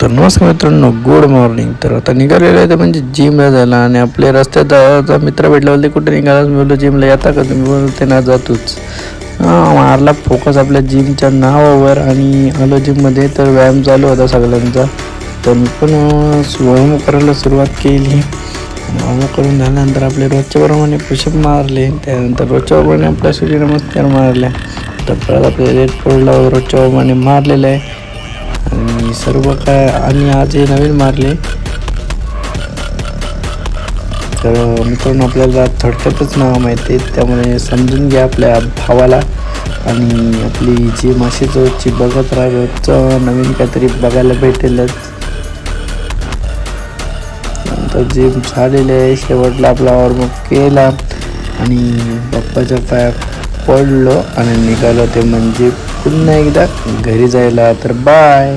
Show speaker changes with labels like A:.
A: तर नमस्कार मित्रांनो, गुड मॉर्निंग. तर आता निघालेलं आहे तर म्हणजे जिमला जायला, आणि आपल्या रस्त्यात आता मित्र भेटला होते. कुठे निघाला मी बोललो जिमला येता का तुम्ही, बोलते ना जातोच. मारला फोकस आपल्या जिमच्या नावावर आणि आलो जिममध्ये. तर व्यायाम चालू होता सगळ्यांचा. तर मी पण व्यायाम करायला सुरुवात केली. व्यायाम करून झाल्यानंतर आपले रोजच्या प्रमाणे पुशअप मारले. त्यानंतर रोजच्या प्रमाणे आपल्या सूर्यनमस्कार मारल्या. तर परत आपल्या लेट फोल्डला रोजच्या प्रमाणे मारलेलं आहे आणि सर्व काय. आणि आज हे नवीन मारले. तर मित्रांनो, आपल्याला थोडक्यातच नाव माहिती आहे, त्यामुळे समजून घ्या आपल्या भावाला. आणि आपली जी माशीच रोजची बघत राहा, रोजचं नवीन काहीतरी बघायला भेटेलच. नंतर जिम झालेले आहे. शेवटला आपला वॉर्मअप केला आणि बाप्पाच्या पायात पडलो आणि निघालो, ते म्हणजे पुन्हा एकदा घरी जायला. तर बाय.